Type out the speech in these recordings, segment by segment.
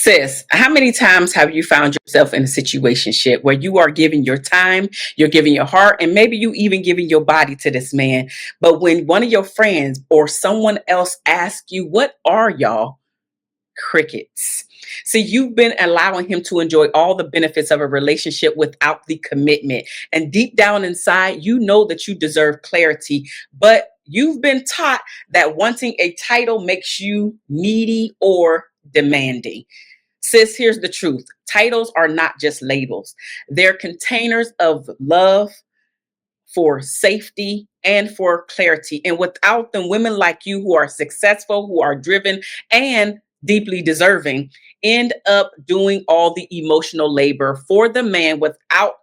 Sis, how many times have you found yourself in a situationship where you are giving your time, you're giving your heart, and maybe you even giving your body to this man? But when one of your friends or someone else asks you, what are y'all? Crickets. See, you've been allowing him to enjoy all the benefits of a relationship without the commitment. And deep down inside, you know that you deserve clarity, but you've been taught that wanting a title makes you needy or demanding. Sis, here's the truth. Titles are not just labels. They're containers of love, for safety, and for clarity. And without them, women like you who are successful, who are driven, and deeply deserving end up doing all the emotional labor for the man without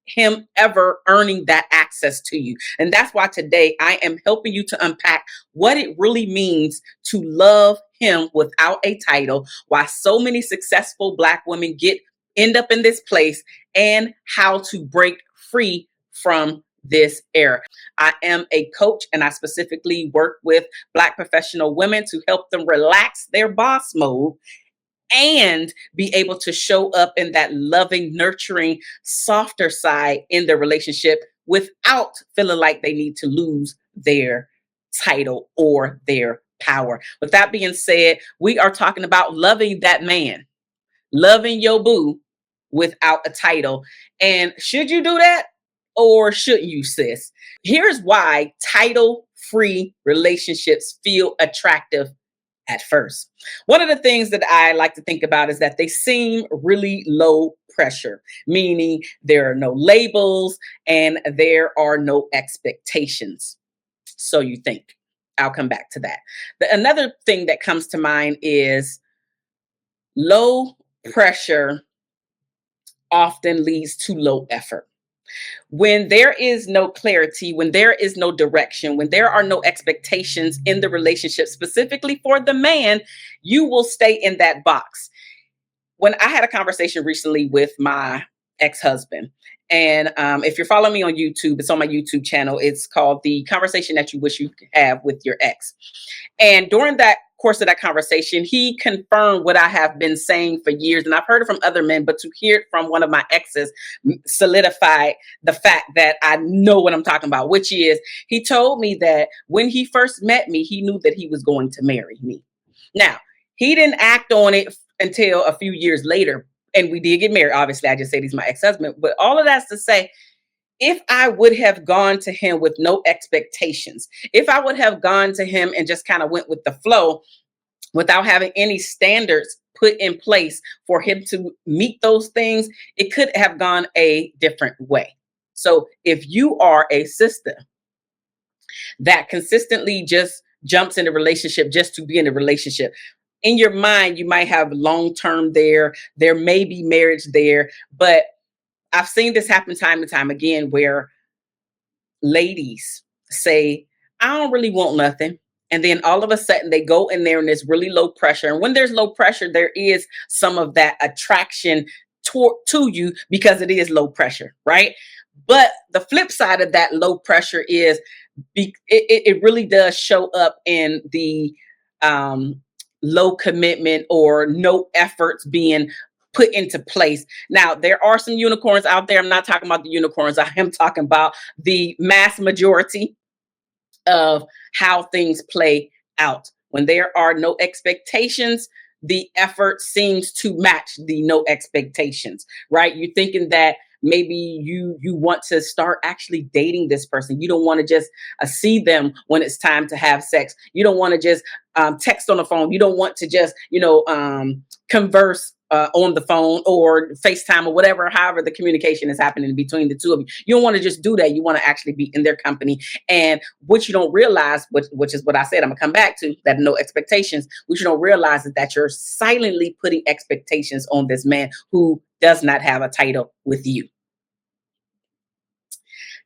him ever earning that access to you. And that's why today I am helping you to unpack what it really means to love him without a title, why so many successful Black women end up in this place, and how to break free from this era. I am a coach and I specifically work with Black professional women to help them relax their boss mode and be able to show up in that loving, nurturing, softer side in their relationship without feeling like they need to lose their title or their power. With that being said, we are talking about loving that man, loving your boo without a title. And should you do that or shouldn't you, sis? Here's why title-free relationships feel attractive at first. One of the things that I like to think about is that they seem really low pressure, meaning there are no labels and there are no expectations. So you think. I'll come back to that. Another thing that comes to mind is low pressure often leads to low effort. When there is no clarity, when there is no direction, when there are no expectations in the relationship, specifically for the man, you will stay in that box. When I had a conversation recently with my ex-husband, and if you're following me on YouTube, it's on my YouTube channel. It's called The Conversation That You Wish You Could Have with Your Ex. And during that course of that conversation, he confirmed what I have been saying for years. And I've heard it from other men, but to hear it from one of my exes solidified the fact that I know what I'm talking about, which is he told me that when he first met me, he knew that he was going to marry me. Now, he didn't act on it until a few years later. And we did get married. Obviously, I just said he's my ex-husband. But all of that's to say, if I would have gone to him with no expectations, if I would have gone to him and just kind of went with the flow without having any standards put in place for him to meet those things, it could have gone a different way. So if you are a sister that consistently just jumps in a relationship just to be in a relationship, in your mind, you might have long-term there may be marriage there, but I've seen this happen time and time again where ladies say, I don't really want nothing. And then all of a sudden they go in there and there's really low pressure. And when there's low pressure, there is some of that attraction to you because it is low pressure, right? But the flip side of that low pressure is it really does show up in the low commitment or no efforts being put into place. Now, there are some unicorns out there. I'm not talking about the unicorns. I am talking about the mass majority of how things play out. When there are no expectations, the effort seems to match the no expectations, right? You're thinking that maybe you want to start actually dating this person. You don't want to just see them when it's time to have sex. You don't want to just text on the phone. You don't want to just, converse on the phone or FaceTime or whatever, however the communication is happening between the two of you. You don't want to just do that. You want to actually be in their company. And what you don't realize, which is what I said, I'm going to come back to, that no expectations, what you don't realize is that you're silently putting expectations on this man who does not have a title with you.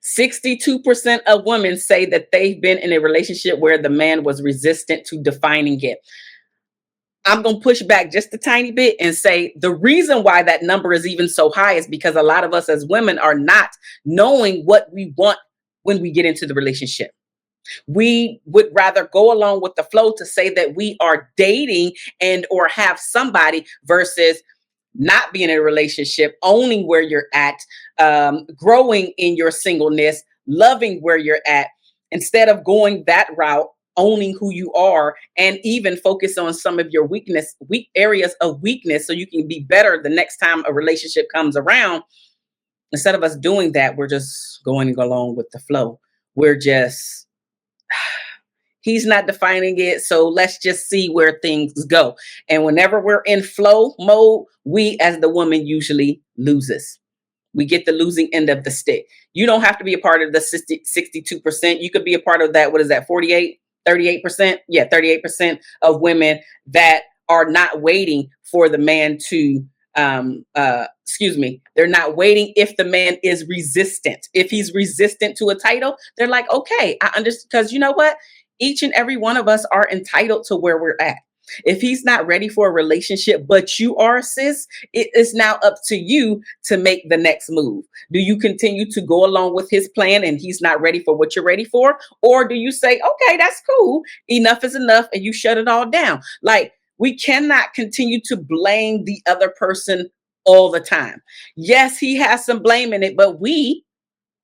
62% of women say that they've been in a relationship where the man was resistant to defining it. I'm going to push back just a tiny bit and say the reason why that number is even so high is because a lot of us as women are not knowing what we want when we get into the relationship. We would rather go along with the flow to say that we are dating and or have somebody versus not being in a relationship, owning where you're at, growing in your singleness, loving where you're at, instead of going that route, owning who you are, and even focus on some of your weak areas of weakness, so you can be better the next time a relationship comes around. Instead of us doing that, we're just going along with the flow. We're just He's not defining it. So let's just see where things go. And whenever we're in flow mode, we as the woman usually loses. We get the losing end of the stick. You don't have to be a part of the 62%. You could be a part of that. What is that? 48, 38%? Yeah, 38% of women that are not waiting for the man to excuse me, they're not waiting. If the man is resistant, if he's resistant to a title, they're like, okay, I understand. Because you know what, each and every one of us are entitled to where we're at. If he's not ready for a relationship, but you are, sis, it is now up to you to make the next move. Do you continue to go along with his plan and he's not ready for what you're ready for? Or do you say, okay, that's cool, enough is enough, and you shut it all down? Like, we cannot continue to blame the other person all the time. Yes, he has some blame in it, but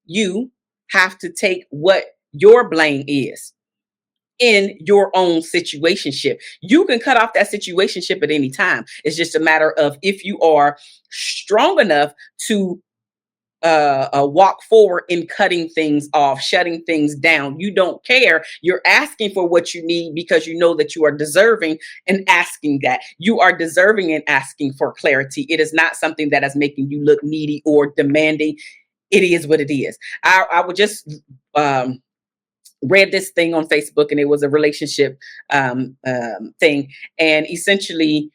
you have to take what your blame is in your own situationship. You can cut off that situationship at any time. It's just a matter of if you are strong enough to walk forward in cutting things off, shutting things down. You don't care. You're asking for what you need because you know that you are deserving and asking that. You are deserving and asking for clarity. It is not something that is making you look needy or demanding. It is what it is. I would just read this thing on Facebook, and it was a relationship thing. And essentially,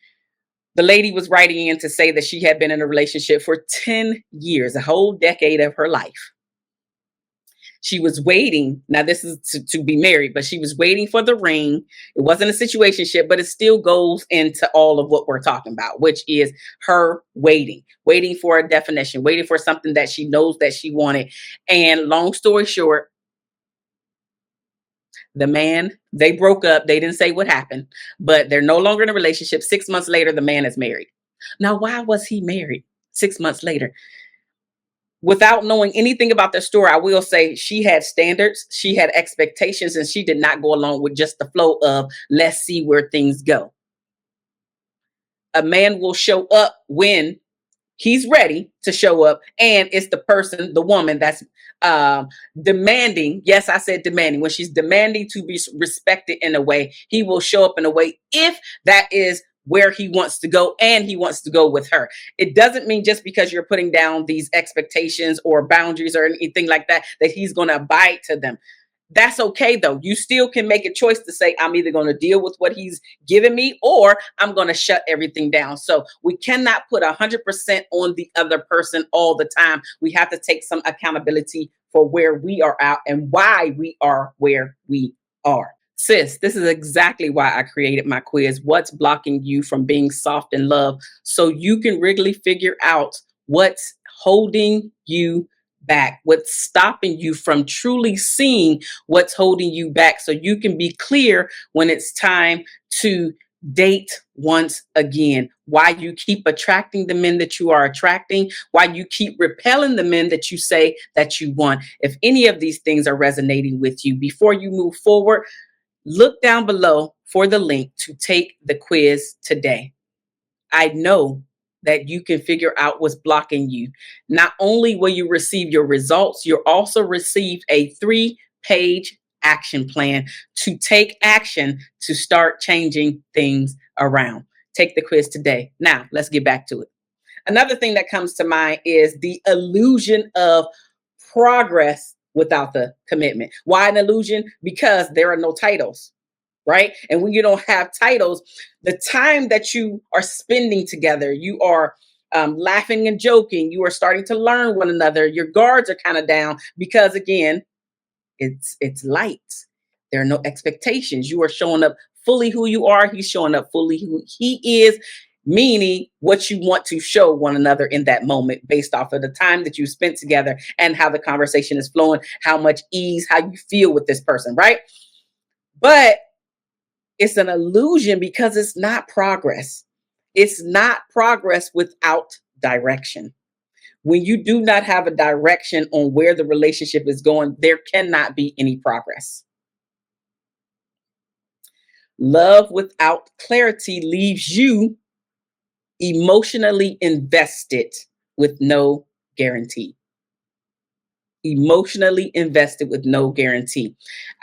the lady was writing in to say that she had been in a relationship for 10 years, a whole decade of her life. She was waiting. Now, this is to be married, but she was waiting for the ring. It wasn't a situationship, but it still goes into all of what we're talking about, which is her waiting for a definition, waiting for something that she knows that she wanted. And long story short, the man, they broke up. They didn't say what happened, but they're no longer in a relationship. 6 months later, the man is married. Now, why was he married 6 months later? Without knowing anything about their story, I will say she had standards, she had expectations, and she did not go along with just the flow of let's see where things go. A man will show up when he's ready to show up, and it's the person, the woman, that's demanding. Yes, I said demanding. When she's demanding to be respected in a way, he will show up in a way if that is where he wants to go, and he wants to go with her. It doesn't mean just because you're putting down these expectations or boundaries or anything like that that he's going to abide to them. That's okay though. You still can make a choice to say, I'm either going to deal with what he's given me, or I'm going to shut everything down. So we cannot put 100% on the other person all the time. We have to take some accountability for where we are at and why we are where we are. Sis, this is exactly why I created my quiz. What's blocking you from being soft in love? So you can really figure out what's holding you back, what's stopping you from truly seeing what's holding you back, so you can be clear when it's time to date once again. Why you keep attracting the men that you are attracting, why you keep repelling the men that you say that you want. If any of these things are resonating with you, before you move forward, look down below for the link to take the quiz today. I know that you can figure out what's blocking you. Not only will you receive your results, you'll also receive a 3-page action plan to take action to start changing things around. Take the quiz today. Now, let's get back to it. Another thing that comes to mind is the illusion of progress without the commitment. Why an illusion? Because there are no titles, right? And when you don't have titles, the time that you are spending together, you are laughing and joking, you are starting to learn one another. Your guards are kind of down because, again, it's light. There are no expectations. You are showing up fully who you are. He's showing up fully who he is. meaning what you want to show one another in that moment based off of the time that you spent together and how the conversation is flowing, how much ease, how you feel with this person, right? But it's an illusion because it's not progress. It's not progress without direction. When you do not have a direction on where the relationship is going, there cannot be any progress. Love without clarity leaves you emotionally invested with no guarantee. Emotionally invested with no guarantee.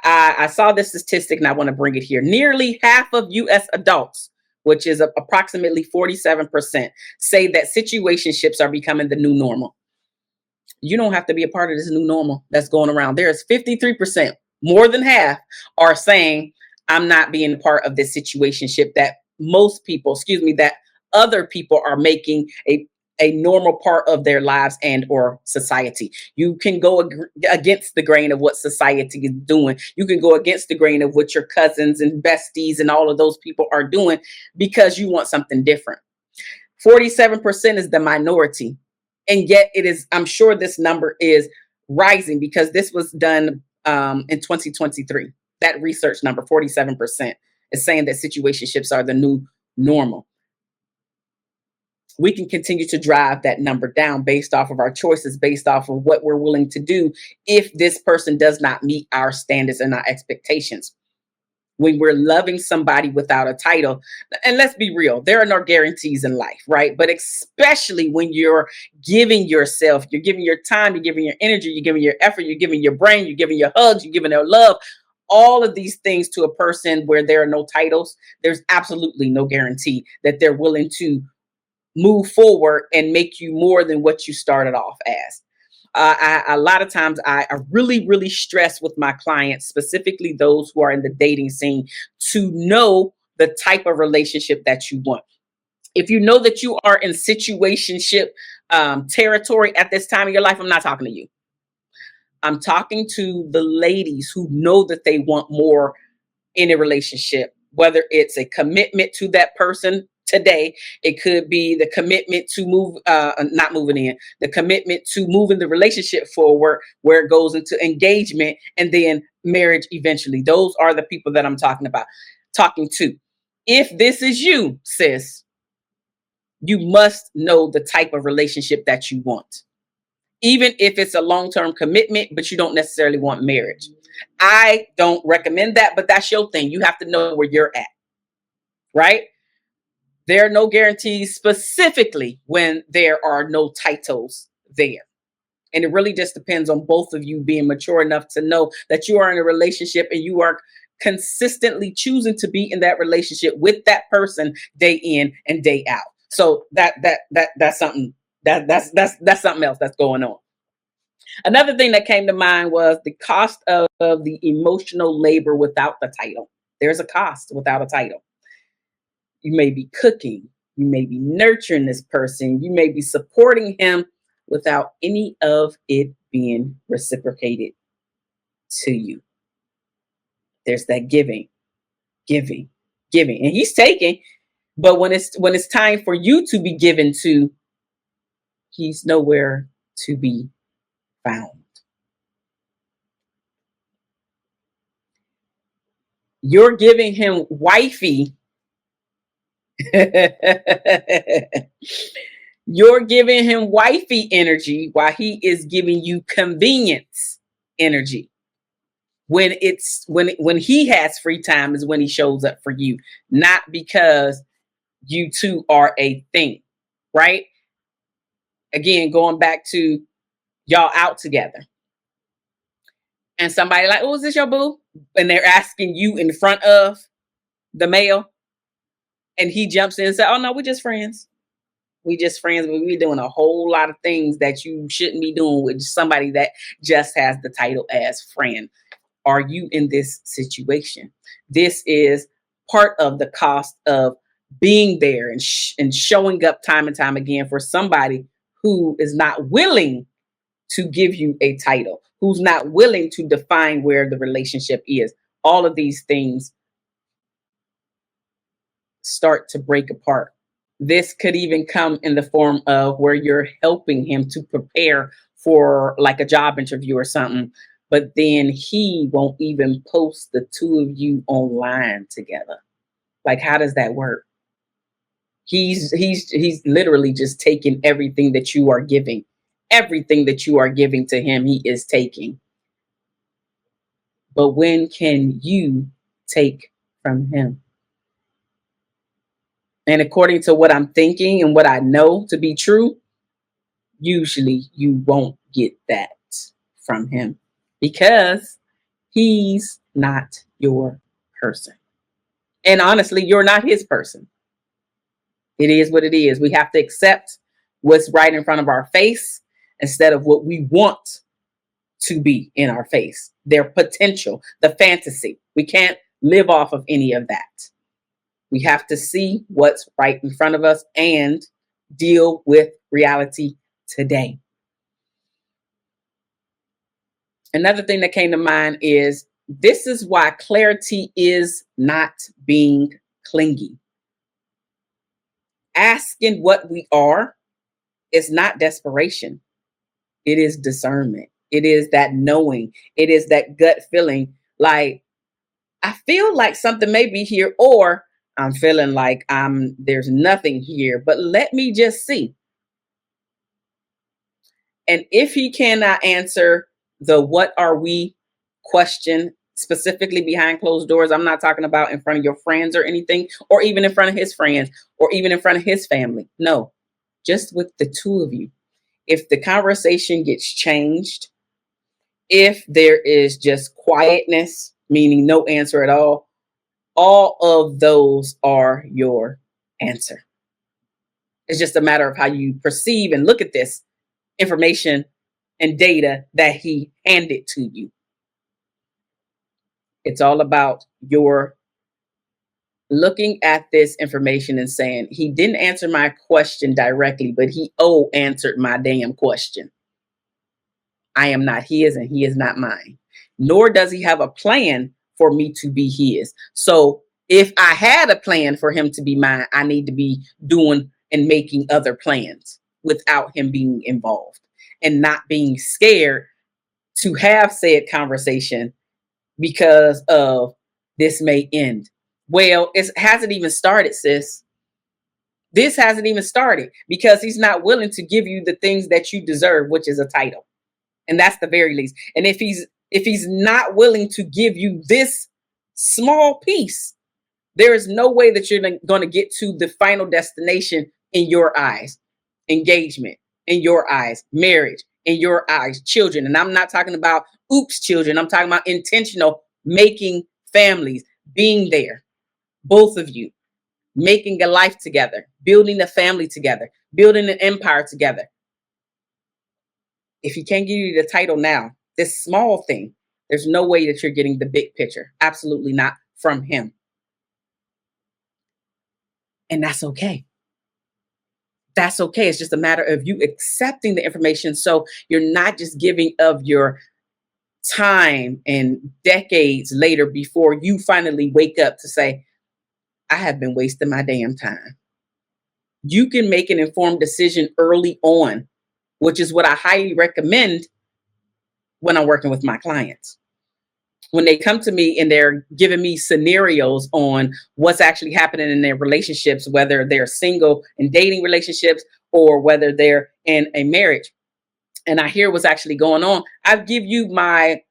I saw this statistic and I want to bring it here. Nearly half of US adults, which is approximately 47%, say that situationships are becoming the new normal. You don't have to be a part of this new normal that's going around. There's 53%, more than half, are saying, I'm not being a part of this situationship that most people, that other people are making a normal part of their lives and or society. You can go against the grain of what society is doing. You can go against the grain of what your cousins and besties and all of those people are doing because you want something different. 47% is the minority. And yet it is, I'm sure this number is rising because this was done in 2023. That research number, 47%, is saying that situationships are the new normal. We can continue to drive that number down based off of our choices, based off of what we're willing to do if this person does not meet our standards and our expectations. When we're loving somebody without a title, and let's be real, there are no guarantees in life, right? But especially when you're giving yourself, you're giving your time, you're giving your energy, you're giving your effort, you're giving your brain, you're giving your hugs, you're giving their love, all of these things to a person where there are no titles, there's absolutely no guarantee that they're willing to move forward and make you more than what you started off as. A lot of times I really, really stress with my clients, specifically those who are in the dating scene, to know the type of relationship that you want. If you know that you are in situationship territory at this time of your life, I'm not talking to you. I'm talking to the ladies who know that they want more in a relationship, whether it's a commitment to that person today. It could be the commitment to move, not moving in, the commitment to moving the relationship forward, where it goes into engagement and then marriage eventually. Those are the people that I'm talking about, talking to. If this is you, sis, you must know the type of relationship that you want, even if it's a long-term commitment, but you don't necessarily want marriage. I don't recommend that, but that's your thing. You have to know where you're at, right? There are no guarantees, specifically when there are no titles there. And it really just depends on both of you being mature enough to know that you are in a relationship and you are consistently choosing to be in that relationship with that person day in and day out. So that's something that's something else that's going on. Another thing that came to mind was the cost of the emotional labor without the title. There's a cost without a title. You may be cooking, you may be nurturing this person, you may be supporting him without any of it being reciprocated to you. There's that giving, giving, giving. And he's taking, but when it's time for you to be given to, he's nowhere to be found. You're giving him wifey. You're giving him wifey energy while he is giving you convenience energy. When he has free time is when he shows up for you, not because you two are a thing, right? Again, going back to y'all out together and somebody like, oh, is this your boo? And they're asking you in front of the male, and he jumps in and says, oh no, we're just friends. We just friends, but we're doing a whole lot of things that you shouldn't be doing with somebody that just has the title as friend. Are you in this situation? This is part of the cost of being there and showing up time and time again for somebody who is not willing to give you a title, who's not willing to define where the relationship is. All of these things start to break apart This could even come in the form of where you're helping him to prepare for like a job interview or something, but then he won't even post the two of you online together. Like, how does that work? He's literally just taking everything that you are giving. Everything that you are giving to him, he is taking. But when can you take from him? And according to what I'm thinking and what I know to be true, usually you won't get that from him because he's not your person. And honestly, you're not his person. It is what it is. We have to accept what's right in front of our face instead of what we want to be in our face. Their potential, the fantasy. We can't live off of any of that. We have to see what's right in front of us and deal with reality today. Another thing that came to mind is this is why clarity is not being clingy. Asking what we are is not desperation. It is discernment. It is that knowing. It is that gut feeling like I feel like something may be here, or I'm feeling like there's nothing here, but let me just see. And if he cannot answer the what are we question specifically behind closed doors, I'm not talking about in front of your friends or anything, or even in front of his friends, or even in front of his family. No, just with the two of you. If the conversation gets changed, if there is just quietness, meaning no answer at all of those are your answer. It's just a matter of how you perceive and look at this information and data that he handed to you. It's all about your looking at this information and saying, he didn't answer my question directly, but he answered my damn question. I am not his and he is not mine. Nor does he have a plan for me to be his. So if I had a plan for him to be mine, I need to be doing and making other plans without him being involved and not being scared to have said conversation because of this may end. Well, it hasn't even started, sis. This hasn't even started because he's not willing to give you the things that you deserve, which is a title. And that's the very least. And if he's not willing to give you this small piece, there is no way that you're going to get to the final destination in your eyes. Engagement in your eyes, marriage in your eyes, children. And I'm not talking about oops children. I'm talking about intentional making families, being there, both of you, making a life together, building a family together, building an empire together. If he can't give you the title now, this small thing, there's no way that you're getting the big picture. Absolutely not from him. And that's okay. That's okay. It's just a matter of you accepting the information. So you're not just giving of your time and decades later before you finally wake up to say, I have been wasting my damn time. You can make an informed decision early on, which is what I highly recommend when I'm working with my clients. When they come to me and they're giving me scenarios on what's actually happening in their relationships, whether they're single and dating relationships or whether they're in a marriage, and I hear what's actually going on, I give you my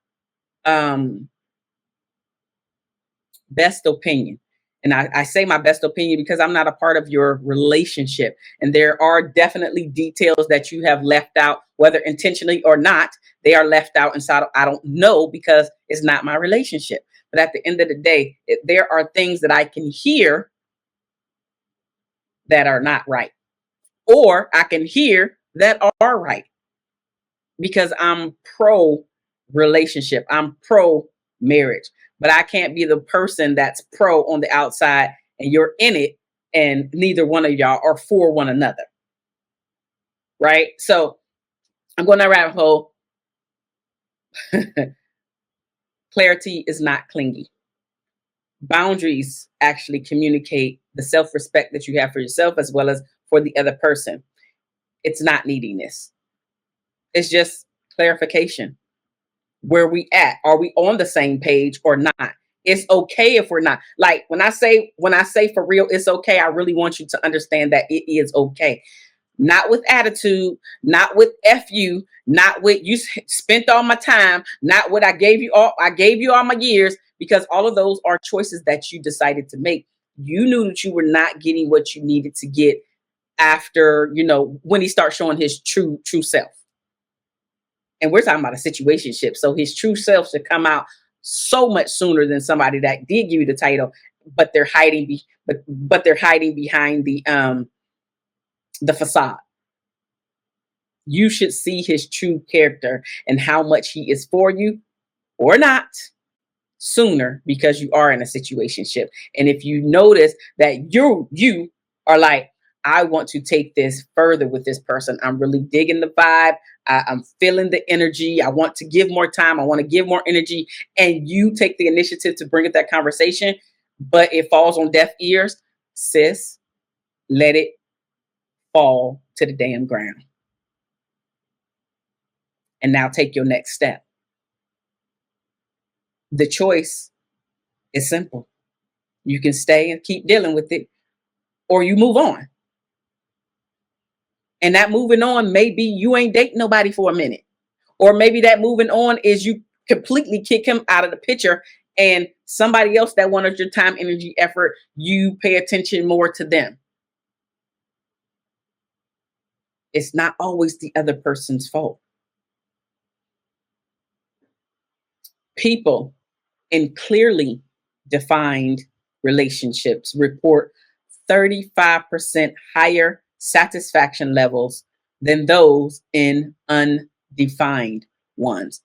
best opinion. And I say my best opinion because I'm not a part of your relationship. And there are definitely details that you have left out, whether intentionally or not. They are left out inside of, I don't know because it's not my relationship. But at the end of the day, there are things that I can hear that are not right. Or I can hear that are right because I'm pro relationship. I'm pro marriage. But I can't be the person that's pro on the outside and you're in it and neither one of y'all are for one another. Right? So I'm going to rabbit hole. Clarity is not clingy. Boundaries actually communicate the self-respect that you have for yourself as well as for the other person. It's not neediness. It's just clarification. Where we at? Are we on the same page or not? It's okay if we're not. Like when I say for real, it's okay. I really want you to understand that it is okay. Not with attitude, not with fu, not with you spent all my time, not what I gave you all my years, because all of those are choices that you decided to make. You knew that you were not getting what you needed to get after, when he starts showing his true self. And we're talking about a situationship. So his true self should come out so much sooner than somebody that did give you the title, but they're hiding but they're hiding behind the facade. You should see his true character and how much he is for you or not sooner, because you are in a situationship. And if you notice that you are like, I want to take this further with this person. I'm really digging the vibe. I'm feeling the energy. I want to give more time. I want to give more energy. And you take the initiative to bring up that conversation, but it falls on deaf ears. Sis, let it fall to the damn ground. And now take your next step. The choice is simple. You can stay and keep dealing with it, or you move on. And that moving on may be you ain't dating nobody for a minute. Or maybe that moving on is you completely kick him out of the picture, and somebody else that wanted your time, energy, effort, you pay attention more to them. It's not always the other person's fault. People in clearly defined relationships report 35% higher satisfaction levels than those in undefined ones.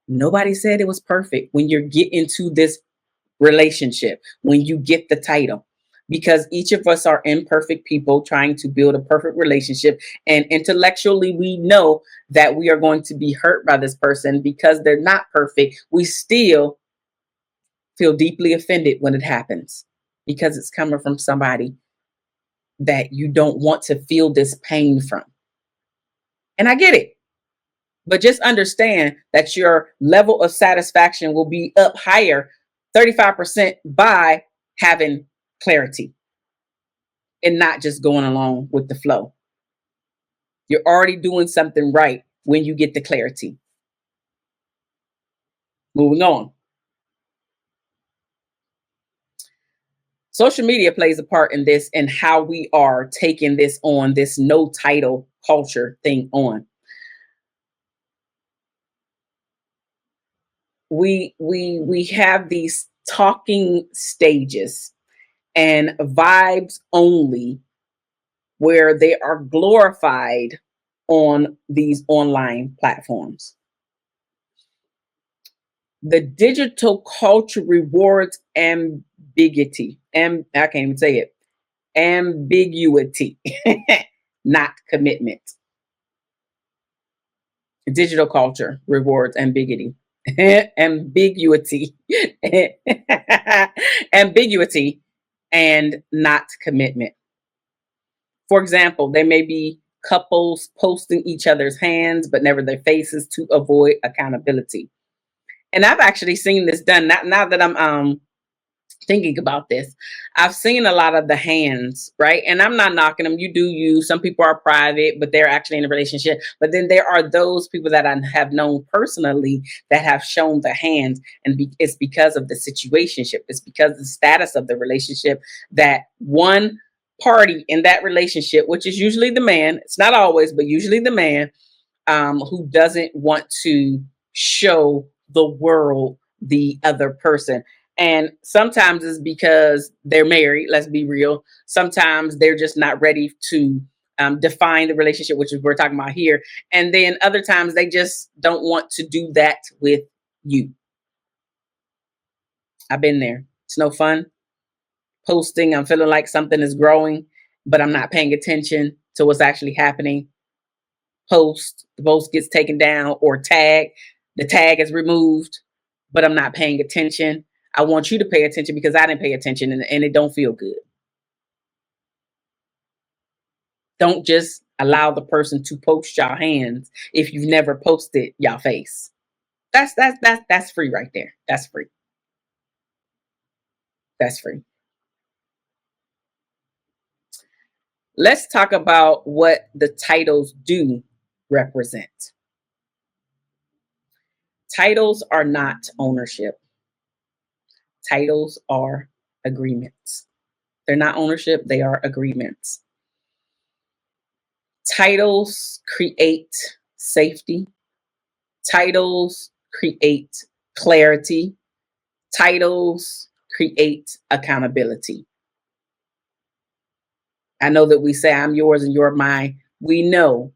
Nobody said it was perfect when you get into this relationship, when you get the title, because each of us are imperfect people trying to build a perfect relationship. And intellectually, we know that we are going to be hurt by this person because they're not perfect. We still feel deeply offended when it happens because it's coming from somebody that you don't want to feel this pain from. And I get it. But just understand that your level of satisfaction will be up higher 35% by having clarity and not just going along with the flow. You're already doing something right when you get the clarity. Moving on. Social media plays a part in this and how we are taking this on, this no title culture thing on. We have these talking stages and vibes only where they are glorified on these online platforms. The digital culture rewards ambiguity, and I can't even say it, ambiguity, not commitment. Digital culture rewards ambiguity, ambiguity, ambiguity, and not commitment. For example, there may be couples posting each other's hands, but never their faces to avoid accountability. And I've actually seen this done. Now that I'm thinking about this, I've seen a lot of the hands, right? And I'm not knocking them. You do you. Some people are private, but they're actually in a relationship. But then there are those people that I have known personally that have shown the hands, and it's because of the situationship. It's because of the status of the relationship that one party in that relationship, which is usually the man, it's not always, but usually the man, who doesn't want to show the world the other person. And sometimes it's because they're married, let's be real. Sometimes they're just not ready to define the relationship, which is we're talking about here. And then other times they just don't want to do that with you. I've been there. It's no fun. Posting, I'm feeling like something is growing, but I'm not paying attention to what's actually happening. The post gets taken down or the tag is removed, but I'm not paying attention. I want you to pay attention because I didn't pay attention, and it don't feel good. Don't just allow the person to post y'all hands if you've never posted y'all face. That's free right there. That's free. That's free. Let's talk about what the titles do represent. Titles are not ownership. Titles are agreements. They're not ownership, they are agreements. Titles create safety. Titles create clarity. Titles create accountability. I know that we say I'm yours and you're mine. We know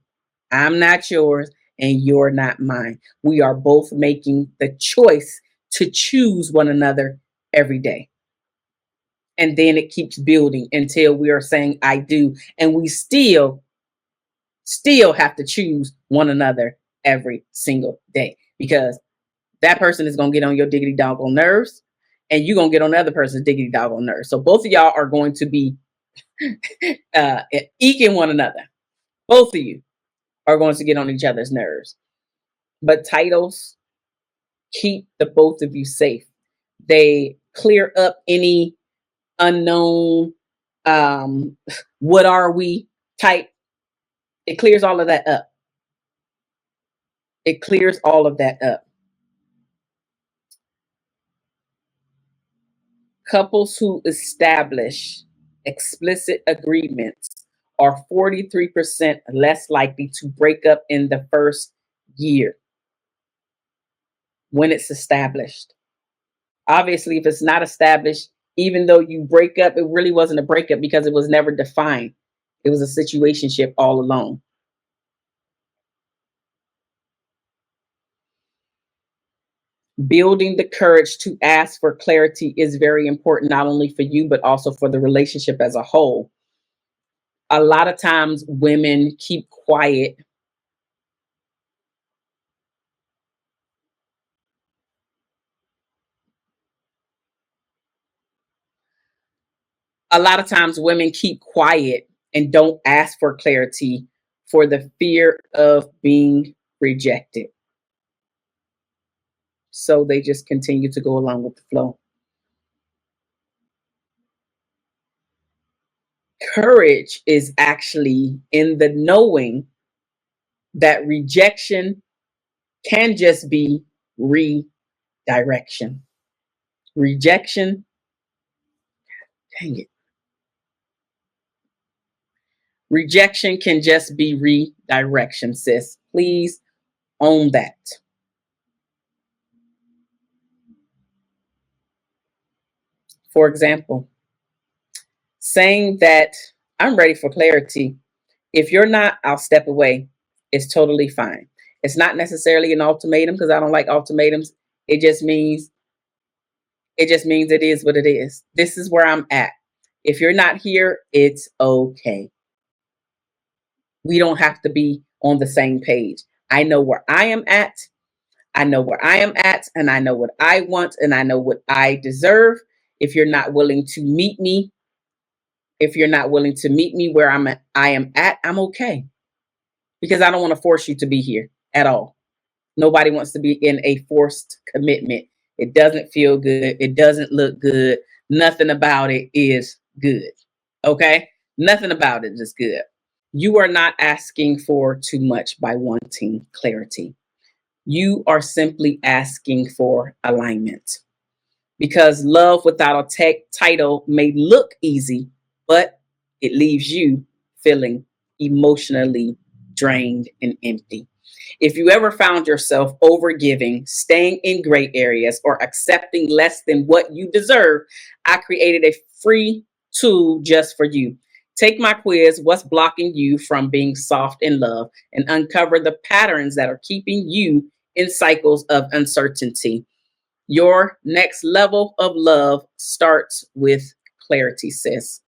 I'm not yours and you're not mine. We are both making the choice to choose one another every day. And then it keeps building until we are saying I do. And we still have to choose one another every single day, because that person is going to get on your diggity doggone nerves and you're going to get on the other person's diggity doggone nerves. So both of y'all are going to be eking one another. Both of you are going to get on each other's nerves. But titles keep the both of you safe. They clear up any unknown, what are we type. It clears all of that up. It clears all of that up. Couples who establish explicit agreements are 43% less likely to break up in the first year when it's established. Obviously, if it's not established, even though you break up, it really wasn't a breakup because it was never defined. It was a situationship all along. Building the courage to ask for clarity is very important, not only for you, but also for the relationship as a whole. A lot of times women keep quiet. A lot of times women keep quiet and don't ask for clarity for the fear of being rejected. So they just continue to go along with the flow. Courage is actually in the knowing that rejection can just be redirection. Rejection, dang it. Rejection can just be redirection, sis. Please own that. For example, saying that I'm ready for clarity. If you're not, I'll step away. It's totally fine. It's not necessarily an ultimatum because I don't like ultimatums. It just means it is what it is. This is where I'm at. If you're not here, it's okay. We don't have to be on the same page. I know where I am at. I know where I am at, and I know what I want, and I know what I deserve. If you're not willing to meet me, where I am at, I'm okay. Because I don't want to force you to be here at all. Nobody wants to be in a forced commitment. It doesn't feel good. It doesn't look good. Nothing about it is good. Okay? Nothing about it is good. You are not asking for too much by wanting clarity. You are simply asking for alignment. Because love without a title may look easy, but it leaves you feeling emotionally drained and empty. If you ever found yourself overgiving, staying in gray areas, or accepting less than what you deserve, I created a free tool just for you. Take my quiz, What's Blocking You from Being Soft in Love, and uncover the patterns that are keeping you in cycles of uncertainty. Your next level of love starts with clarity, sis.